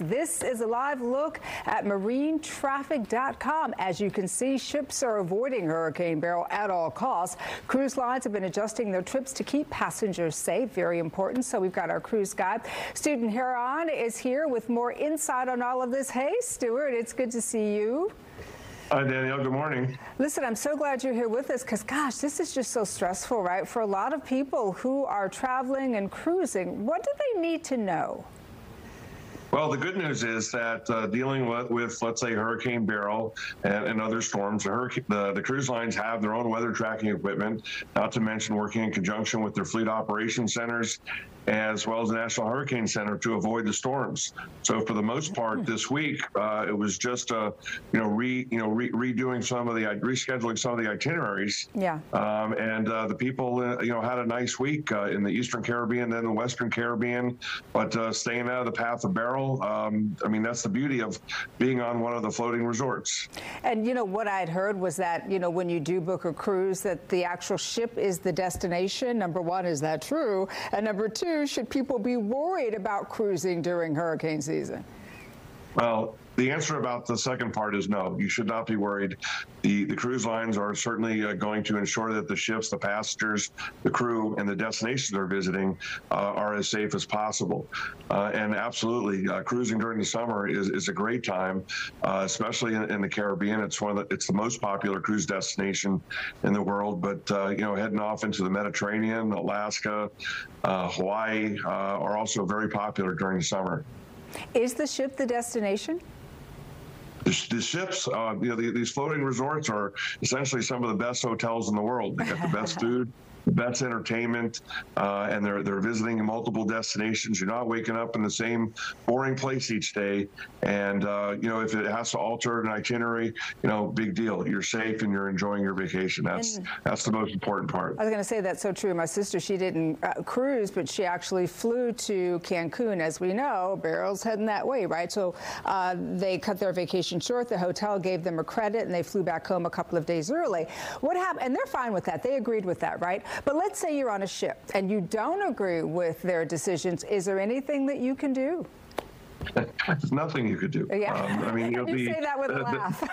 weeks. This is a live look at marinetraffic.com. As you can see, ships are avoiding Hurricane Beryl at all costs. Cruise lines have been adjusting their trips to keep passengers safe. Very important. So we've got our cruise guide. Stewart Chiron is here with more insight on all of this. Hey, Stewart, it's good to see you. Hi, Danielle. Good morning. Listen, I'm so glad you're here with us because, gosh, this is just so stressful, right? For a lot of people who are traveling and cruising, what do they need to know? Well, the good news is that dealing with, let's say, Hurricane Beryl and other storms, the cruise lines have their own weather tracking equipment, not to mention working in conjunction with their fleet operations centers, as well as the National Hurricane Center to avoid the storms. So for the most part this week, it was just rescheduling some of the itineraries. Yeah. And the people had a nice week in the Eastern Caribbean, then the Western Caribbean, but staying out of the path of Beryl. I mean, that's the beauty of being on one of the floating resorts. And what I'd heard was that when you do book a cruise, that the actual ship is the destination. Number one, is that true? And number two, should people be worried about cruising during hurricane season? Well, the answer about the second part is no. You should not be worried. The cruise lines are certainly going to ensure that the ships, the passengers, the crew, and the destinations they're visiting are as safe as possible. And absolutely, cruising during the summer is a great time, especially in the Caribbean. It's the most popular cruise destination in the world. But heading off into the Mediterranean, Alaska, Hawaii are also very popular during the summer. Is the ship the destination? The ships, these floating resorts are essentially some of the best hotels in the world. They got the best food, the best entertainment, and they're visiting multiple destinations. You're not waking up in the same boring place each day. And if it has to alter an itinerary, big deal. You're safe and you're enjoying your vacation. That's the most important part. I was going to say that's so true. My sister, she didn't cruise, but she actually flew to Cancun. As we know, Beryl's heading that way, right? So they cut their vacation short. The hotel gave them a credit, and they flew back home a couple of days early. What happened? And they're fine with that. They agreed with that, right? But let's say you're on a ship and you don't agree with their decisions. Is there anything that you can do? There's nothing you could do. Yeah. I mean, you say that with a laugh.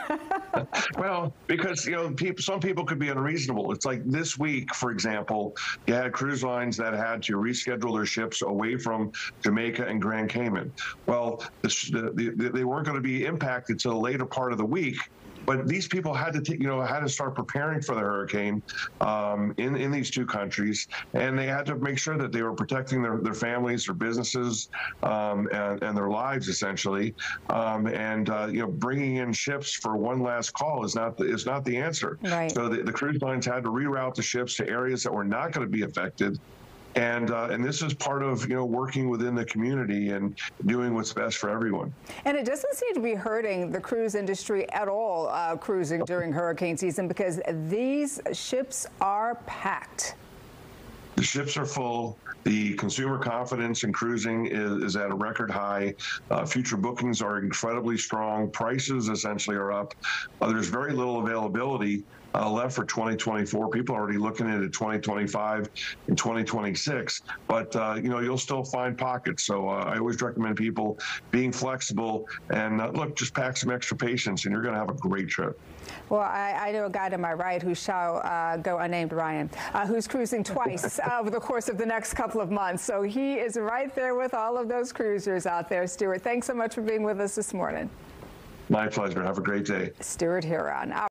Well, because some people could be unreasonable. It's like this week, for example, you had cruise lines that had to reschedule their ships away from Jamaica and Grand Cayman. Well, they weren't going to be impacted till the later part of the week. But these people had to start preparing for the hurricane in these two countries, and they had to make sure that they were protecting their families, their businesses, and their lives essentially. Bringing in ships for one last call is not the answer. Right. So the cruise lines had to reroute the ships to areas that were not going to be affected. And this is part of working within the community and doing what's best for everyone. And it doesn't seem to be hurting the cruise industry at all, cruising during hurricane season, because these ships are packed. The ships are full. The consumer confidence in cruising is at a record high. Future bookings are incredibly strong. Prices essentially are up. There's very little availability left for 2024. People are already looking into 2025 and 2026, but you'll still find pockets. So I always recommend people being flexible and look, just pack some extra patience and you're going to have a great trip. Well, I know a guy to my right who shall go unnamed, Ryan, who's cruising twice over the course of the next couple of months. So he is right there with all of those cruisers out there. Stewart, thanks so much for being with us this morning. My pleasure. Have a great day. Stewart Chiron.